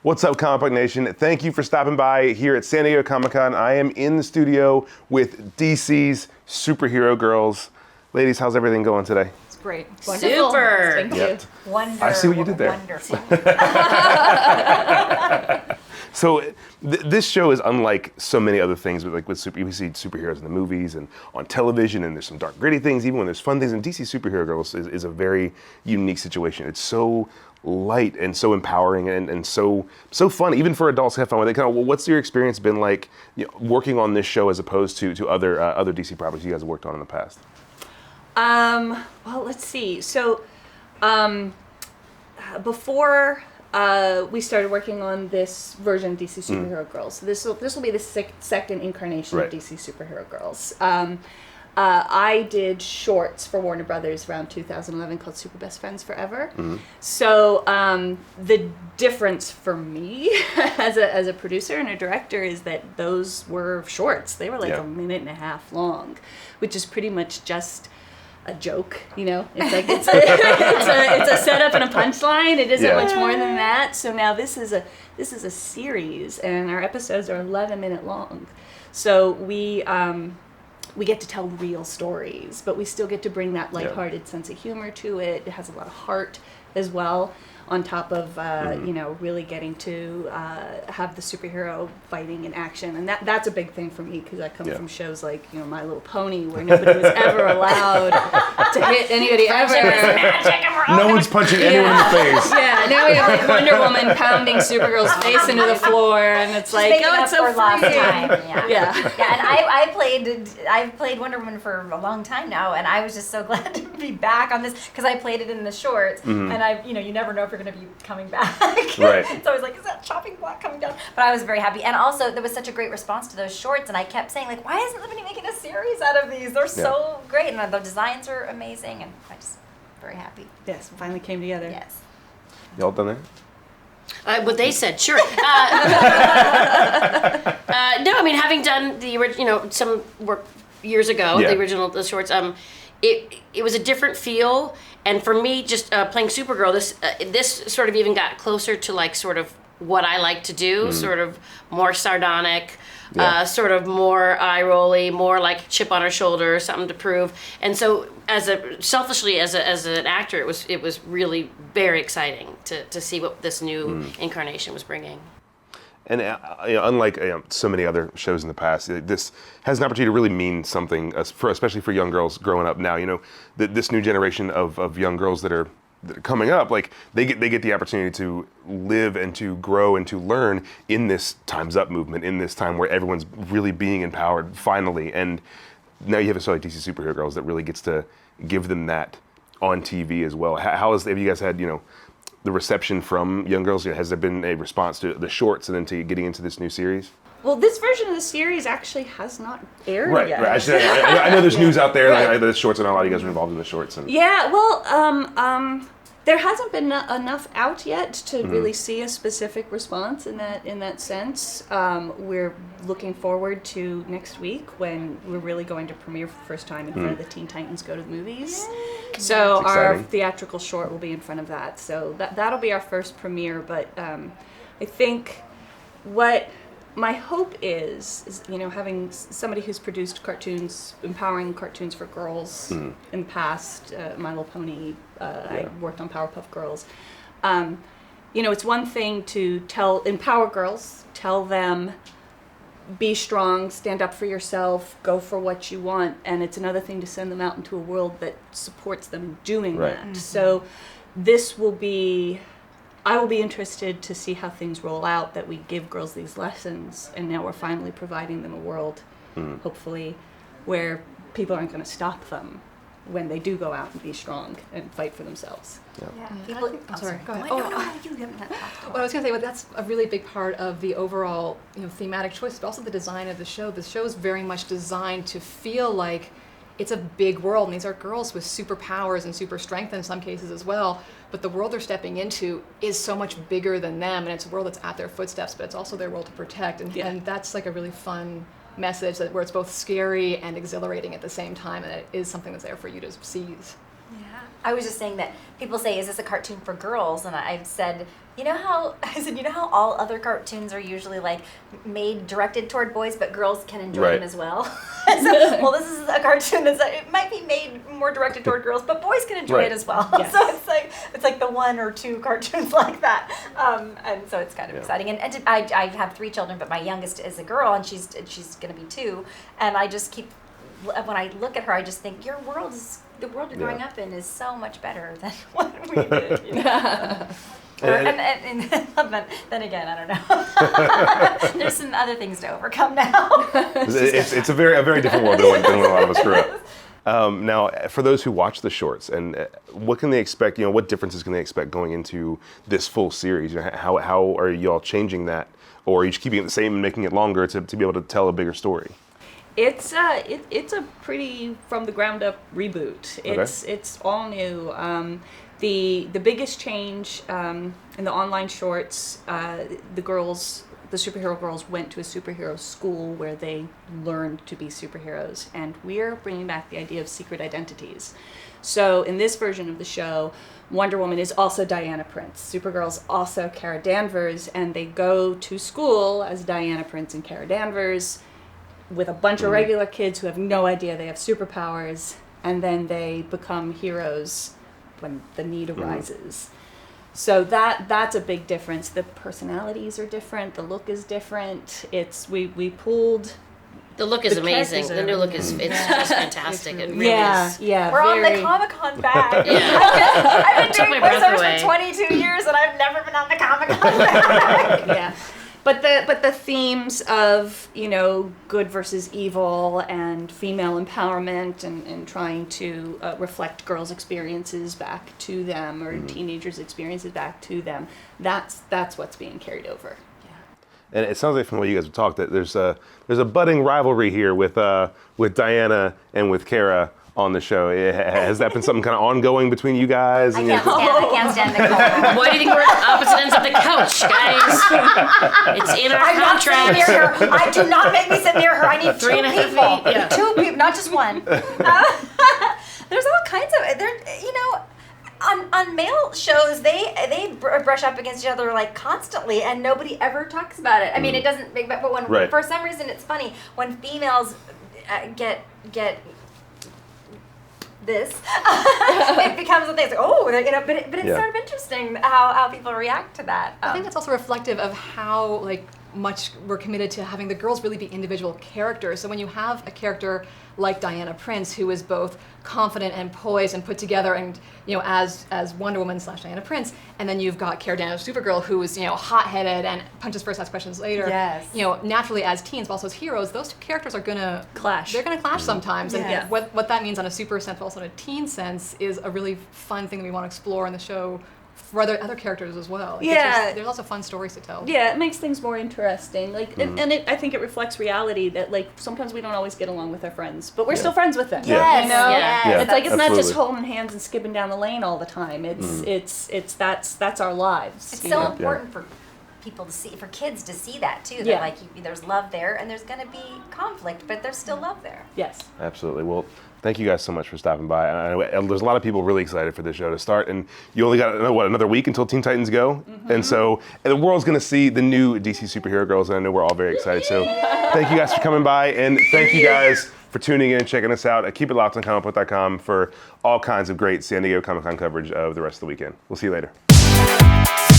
What's up, Comic Book Nation? Thank you for stopping by here at San Diego Comic-Con. I am in the studio with DC's Superhero Girls. Ladies, how's everything going today? It's great. Wonderful. Super. Thank you. Wonderful. I see what you did there. Wonderful. So this show is unlike so many other things. We see superheroes in the movies and on television, and there's some dark, gritty things, even when there's fun things. And DC Superhero Girls is a very unique situation. It's so light and so empowering and so fun, even for adults to have fun with it. Kind of, what's your experience been like, working on this show as opposed to other DC properties you guys have worked on in the past? Well, let's see. So, before we started working on this version of DC Superhero Girls, this will be the second incarnation of DC Superhero Girls. I did shorts for Warner Brothers around 2011 called Super Best Friends Forever. Mm-hmm. So the difference for me as a producer and a director is that those were shorts. They were like a minute and a half long, which is pretty much just a joke, It's like it's a setup and a punchline. It isn't much more than that. So now this is a series, and our episodes are 11-minute long. So we get to tell real stories, but we still get to bring that lighthearted sense of humor to it. It has a lot of heart as well, on top of really getting to have the superhero fighting in action, and that's a big thing for me because I come from shows like My Little Pony, where nobody was ever allowed to hit anybody ever. No one's punching anyone in the face. Yeah, now we have like Wonder Woman pounding Supergirl's face into the floor, and it's like, it's so free. Lost time. Yeah. And I've played Wonder Woman for a long time now, and I was just so glad to be back on this because I played it in the shorts, and you never know if you're going to be coming back. Right. So I was like, is that chopping block coming down? But I was very happy. And also, there was such a great response to those shorts, and I kept saying, like, why isn't somebody making a series out of these? They're so great, and the designs are amazing, and I just very happy. Yes, finally came together. Yes. Y'all done that? What they said, sure. No, I mean, having done the original, some work years ago, the shorts, it was a different feel, and for me, just playing Supergirl, this sort of even got closer to like sort of what I like to do, sort of more sardonic, sort of more eye-rolly, more like chip on her shoulder, something to prove. And so, selfishly as an actor, it was really very exciting to see what this new incarnation was bringing. And unlike so many other shows in the past, this has an opportunity to really mean something, especially for young girls growing up now. This new generation of young girls that are coming up, like they get the opportunity to live and to grow and to learn in this Time's Up movement, in this time where everyone's really being empowered finally. And now you have a show like DC Superhero Girls that really gets to give them that on TV as well. Have you guys had the reception from young girls? Has there been a response to the shorts and then to getting into this new series? Well, this version of the series actually has not aired yet. Right. I know there's news out there. Right. The shorts, and a lot of you guys are involved in the shorts. Yeah. Well, there hasn't been enough out yet to really see a specific response in that sense. We're looking forward to next week when we're really going to premiere for the first time in front of the Teen Titans Go to the Movies. So our theatrical short will be in front of that. So that'll be our first premiere. But I think what my hope is having somebody who's produced cartoons, empowering cartoons for girls in the past, My Little Pony, I worked on Powerpuff Girls. It's one thing to empower girls, tell them, be strong, stand up for yourself, go for what you want, and it's another thing to send them out into a world that supports them in doing that. Mm-hmm. So I will be interested to see how things roll out, that we give girls these lessons, and now we're finally providing them a world, hopefully, where people aren't going to stop them when they do go out and be strong and fight for themselves. Sorry, go ahead. Well, I was going to say, that's a really big part of the overall thematic choice, but also the design of the show. The show is very much designed to feel like it's a big world, and these are girls with superpowers and super strength in some cases as well, but the world they're stepping into is so much bigger than them, and it's a world that's at their footsteps, but it's also their world to protect, and that's like a really fun message where it's both scary and exhilarating at the same time, and it is something that's there for you to seize. Yeah. I was just saying that people say, "Is this a cartoon for girls?" And I've said, you know how all other cartoons are usually like directed toward boys, but girls can enjoy them as well. So, well, this is a cartoon it might be made more directed toward girls, but boys can enjoy it as well. Yes. So it's like the 1 or 2 cartoons like that, and so it's kind of exciting. And I have 3 children, but my youngest is a girl, and she's going to be 2, and I just keep. When I look at her, I just think the world you're growing up in is so much better than what we did. You know? Then again, I don't know. There's some other things to overcome now. It's a very different world than when a lot of us grew up. Now, for those who watch the shorts, and what can they expect? What differences can they expect going into this full series? How are you all changing that, or are you just keeping it the same and making it longer to be able to tell a bigger story? It's a pretty from the ground up reboot. It's all new. The biggest change in the online shorts, the superhero girls went to a superhero school where they learned to be superheroes, and we're bringing back the idea of secret identities. So in this version of the show, Wonder Woman is also Diana Prince. Supergirl's also Kara Danvers, and they go to school as Diana Prince and Kara Danvers with a bunch of regular kids who have no idea they have superpowers, and then they become heroes when the need arises. So that's a big difference. The personalities are different. The look is different. We pulled. The look is amazing. The new look is just fantastic. It really is. Yeah. We're on the Comic-Con bag. I've been doing voiceovers for 22 years, and I've never been on the Comic-Con bag. Yeah. But the themes of, good versus evil and female empowerment and trying to reflect girls' experiences back to them, or teenagers' experiences back to them, that's what's being carried over. Yeah. And it sounds like from what you guys have talked that there's a budding rivalry here with Diana and with Kara on the show. Has that been something kind of ongoing between you guys? I can't stand Nicole. Why do you think we're at opposite ends of the couch, guys? It's in our contract. I'm not sitting near her. I do not make me sit near her. I need 3.5 feet. Yeah. 2 people, not just one. There's all kinds of on male shows they brush up against each other like constantly, and nobody ever talks about it. I mean, it doesn't. But when for some reason it's funny when females get this, it becomes a thing. It's like, but it's sort of interesting how people react to that. I think that's also reflective of how much we're committed to having the girls really be individual characters. So when you have a character like Diana Prince, who is both confident and poised and put together, and as Wonder Woman / Diana Prince, and then you've got Kara Danvers, Supergirl, who is hot-headed and punches first, asks questions later. Yes. Naturally as teens, but also as heroes, those 2 characters are gonna clash. They're gonna clash sometimes, and Yes. what that means on a super sense, but also on a teen sense, is a really fun thing that we want to explore in the show for other characters as well. There's also fun stories to tell. Yeah, it makes things more interesting. I think it reflects reality that sometimes we don't always get along with our friends, but we're still friends with them. Yes. Yeah, It's like it's not just absolutely. holding hands and skipping down the lane all the time. It's that's our lives. It's so important for people to see, for kids to see that too. That there's love there, and there's going to be conflict, but there's still love there. Yes. Absolutely. Well, thank you guys so much for stopping by. And there's a lot of people really excited for this show to start, and you only got another week until Teen Titans Go, and so the world's going to see the new DC superhero girls, and I know we're all very excited. So thank you guys for coming by, and thank you guys for tuning in and checking us out. Keep it locked on Comicbook.com for all kinds of great San Diego Comic-Con coverage of the rest of the weekend. We'll see you later.